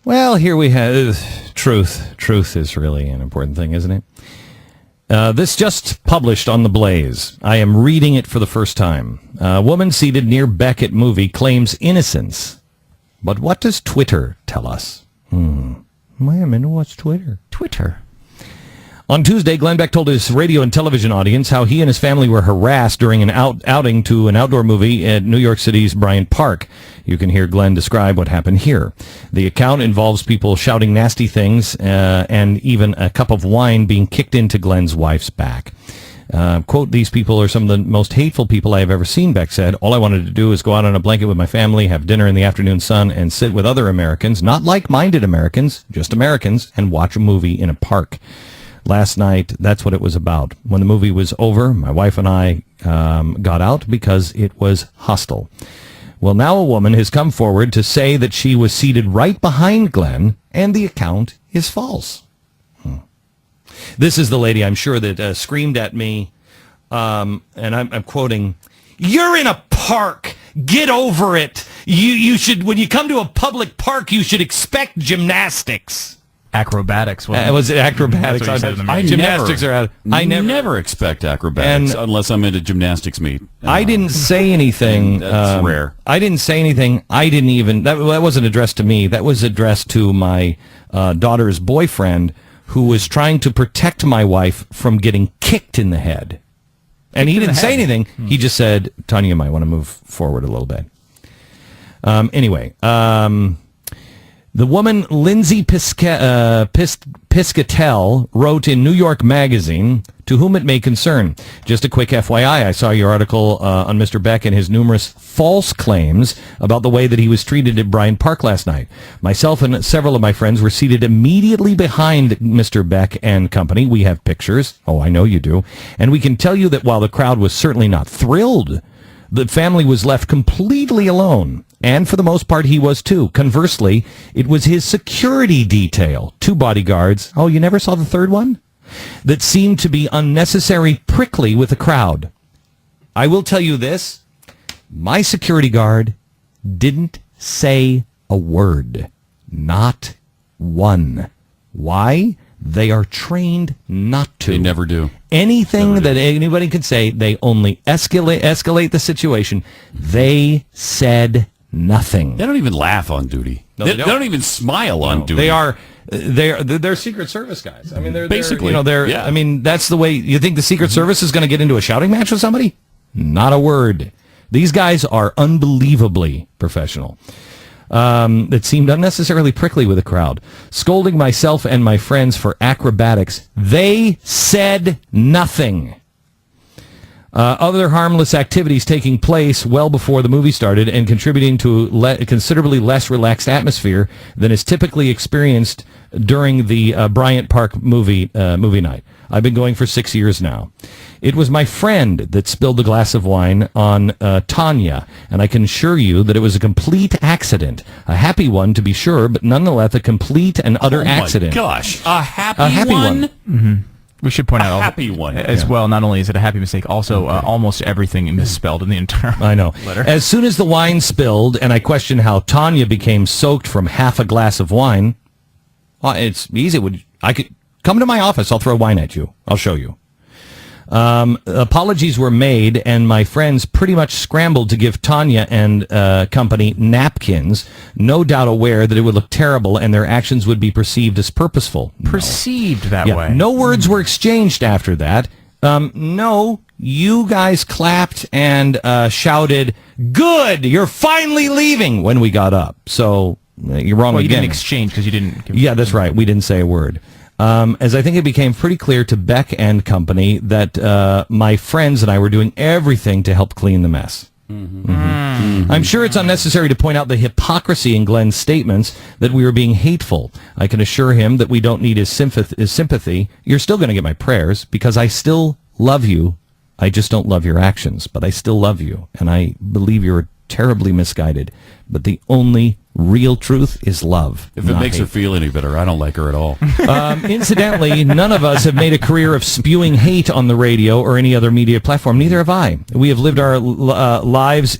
Well, here we have truth. Truth is really an important thing, isn't it? This just published on The Blaze. I am reading it for the first time. A woman seated near Beck at movie claims innocence. But what does Twitter tell us? Wait a minute, what's Twitter? Twitter. On Tuesday, Glenn Beck told his radio and television audience how he and his family were harassed during an outing to an outdoor movie at New York City's Bryant Park. You can hear Glenn describe what happened here. The account involves people shouting nasty things and even a cup of wine being kicked into Glenn's wife's back. Quote, these people are some of the most hateful people I have ever seen, Beck said. All I wanted to do is go out on a blanket with my family, have dinner in the afternoon sun, and sit with other Americans, not like-minded Americans, just Americans, and watch a movie in a park. Last night, that's what it was about. When the movie was over, my wife and I got out because it was hostile. Well, now a woman has come forward to say that she was seated right behind Glenn, and the account is false. This is the lady, I'm sure, that screamed at me, and I'm quoting, "You're in a park! Get over it! You should, when you come to a public park, you should expect gymnastics." Acrobatics. Was it acrobatics? Gymnastics are out. I never expect acrobatics unless I'm at a gymnastics meet. I didn't say anything. That's rare. I didn't say anything. I didn't even. That wasn't addressed to me. That was addressed to my daughter's boyfriend, who was trying to protect my wife from getting kicked in the head. And he didn't say anything. He just said, "Tanya, you might want to move forward a little bit." Anyway. The woman, Lindsay Piscatel, wrote in New York Magazine, "To whom it may concern. Just a quick FYI, I saw your article on Mr. Beck and his numerous false claims about the way that he was treated at Bryant Park last night. Myself and several of my friends were seated immediately behind Mr. Beck and company. We have pictures. Oh, I know you do. And we can tell you that while the crowd was certainly not thrilled, the family was left completely alone. And for the most part, he was too. Conversely, it was his security detail, 2 bodyguards, oh, you never saw the third one? That seemed to be unnecessary prickly with the crowd. I will tell you this, my security guard didn't say a word. Not one. Why? They are trained not to. They never do. Anything that anybody could say, they only escalate the situation. They said nothing. They don't even laugh on duty. No, they don't even smile on duty. They're Secret Service guys. I mean, they're basically, I mean, that's the way. You think the Secret Service is going to get into a shouting match with somebody? Not a word. These guys are unbelievably professional. That seemed unnecessarily prickly with the crowd. Scolding myself and my friends for acrobatics. They said nothing. Other harmless activities taking place well before the movie started and contributing to considerably less relaxed atmosphere than is typically experienced during the Bryant Park movie night. I've been going for 6 years now. It was my friend that spilled the glass of wine on Tanya, and I can assure you that it was a complete accident. A happy one, to be sure, but nonetheless a complete and utter accident. Oh, my gosh. A happy one? Mm-hmm. We should point out happy one as well. Not only is it a happy mistake, also almost everything misspelled in the entire I know. letter. As soon as the wine spilled, and I questioned how Tanya became soaked from half a glass of wine, it's easy. I could come to my office. I'll throw wine at you. I'll show you. Apologies were made, and my friends pretty much scrambled to give Tanya and company napkins, no doubt aware that it would look terrible and their actions would be perceived as purposeful. Perceived that way. No words were exchanged after that. No, you guys clapped and shouted, "Good, you're finally leaving," when we got up. So you're wrong again. You didn't exchange because you didn't. Yeah, that's right. We didn't say a word. As I think it became pretty clear to Beck and company that my friends and I were doing everything to help clean the mess. I'm sure it's unnecessary to point out the hypocrisy in Glenn's statements that we were being hateful. I can assure him that we don't need his sympathy. You're still going to get my prayers because I still love you. I just don't love your actions, but I still love you. And I believe you're terribly misguided. But the only Real truth is love. If it makes her feel any better, I don't like her at all. Incidentally, none of us have made a career of spewing hate on the radio or any other media platform. Neither have I. We have lived our lives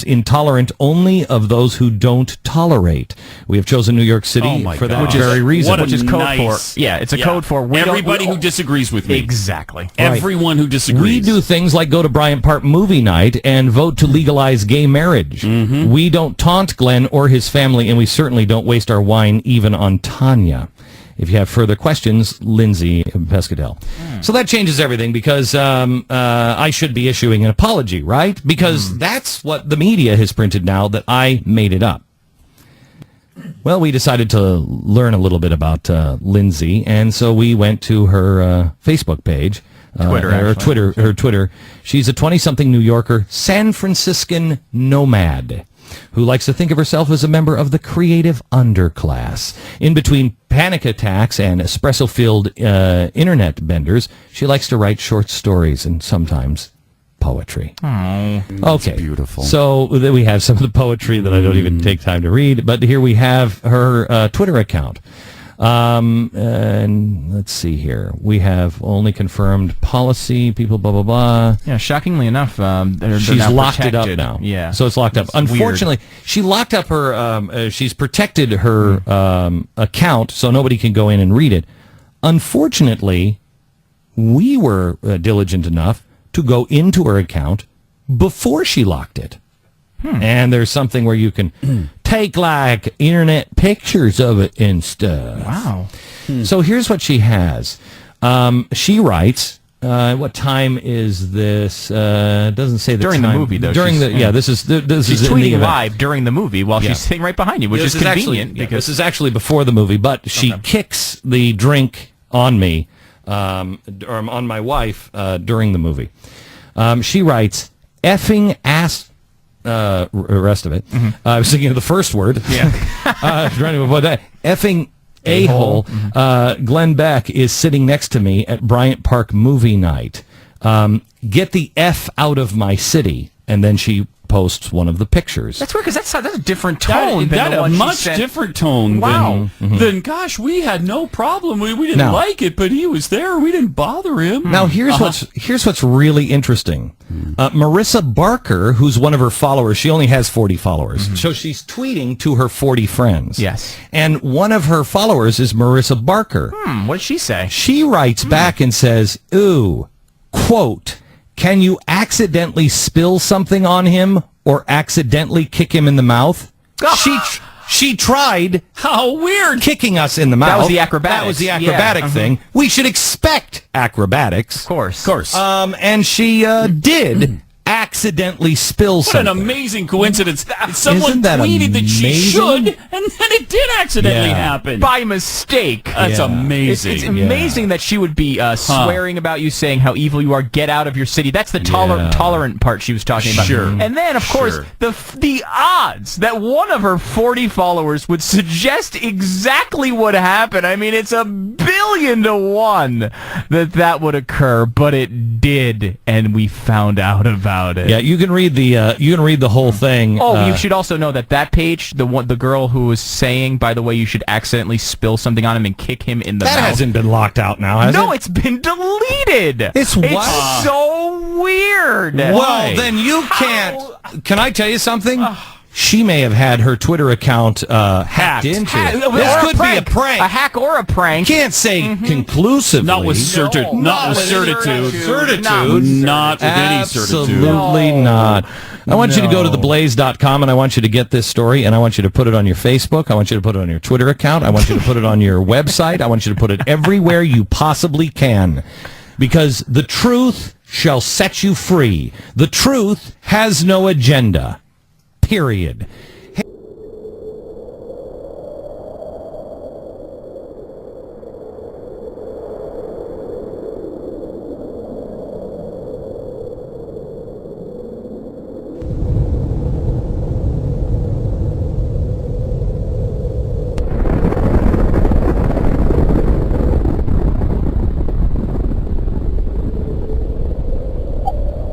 intolerant only of those who don't tolerate. We have chosen New York City for that very reason. Which is code for it's a code for everybody who disagrees with me. Exactly. Everyone who disagrees. We do things like go to Bryant Park movie night and vote to legalize gay marriage. Mm-hmm. We don't taunt Glenn or his family, and we certainly don't waste our wine even on Tanya. If you have further questions, Lindsay Pescadell. So that changes everything because I should be issuing an apology, right? Because that's what the media has printed now, that I made it up. Well, we decided to learn a little bit about Lindsay, and so we went to her Facebook page. Her Twitter. She's a 20-something New Yorker, San Franciscan nomad, who likes to think of herself as a member of the creative underclass. In between panic attacks and espresso-filled internet benders, she likes to write short stories and sometimes poetry. Oh, okay, beautiful. So then we have some of the poetry that I don't even take time to read, but here we have her Twitter account. And let's see here. We have only confirmed policy, people, blah, blah, blah. Yeah, shockingly enough, they're she's now locked protected. it up now. Yeah. So it's locked up. Unfortunately, she locked up her, she's protected her account so nobody can go in and read it. Unfortunately, we were diligent enough to go into her account before she locked it. And there's something where you can take like internet pictures of it and stuff. Wow. So here's what she has. She writes, what time is this? Doesn't say the during time. The movie, though. This is she's in the tweeting live during the movie while she's sitting right behind you, which is convenient. Actually, because this is actually before the movie, but she kicks the drink on me, or on my wife, during the movie. She writes, effing ass. Rest of it. I was thinking of the first word. Yeah. Trying to avoid that. Effing a-hole. Glenn Beck is sitting next to me at Bryant Park movie night. Get the F out of my city. And then she posts one of the pictures. That's weird, because that's a different tone. That a much different tone than, gosh, we had no problem. We didn't like it, but he was there. We didn't bother him. Now, here's what's really interesting. Marissa Barker, who's one of her followers, she only has 40 followers. So she's tweeting to her 40 friends. Yes. And one of her followers is Marissa Barker. What did she say? She writes back and says, ooh, quote, can you accidentally spill something on him or accidentally kick him in the mouth? She tried. How weird. Kicking us in the mouth. That was the acrobatics. That was the acrobatic thing. We should expect acrobatics. Of course. And she did accidentally spill something. What an amazing coincidence. Someone Isn't that tweeted that she amazing? should, and then it did accidentally happen. By mistake. That's amazing. It's amazing that she would be swearing about you, saying how evil you are, get out of your city. That's the tolerant part she was talking about. Sure. And then, of course, the odds that one of her 40 followers would suggest exactly what happened. I mean, it's 1,000,000,000 to 1 that would occur, but it did, and we found out about it. Yeah, you can read the whole thing. Oh, you should also know that page, the girl who was saying, by the way, you should accidentally spill something on him and kick him in the mouth. That hasn't been locked out now, has it? No, it's been deleted. It's so weird. Well, then you can't. Can I tell you something? She may have had her Twitter account hacked into. This could be a prank. A hack or a prank. Can't say conclusively. Not with certitude. Not with certitude. Not with any certitude. Absolutely not. I want you to go to theblaze.com and I want you to get this story and I want you to put it on your Facebook. I want you to put it on your Twitter account. I want you to put it on your website. I want you to put it everywhere you possibly can. Because the truth shall set you free. The truth has no agenda. Period.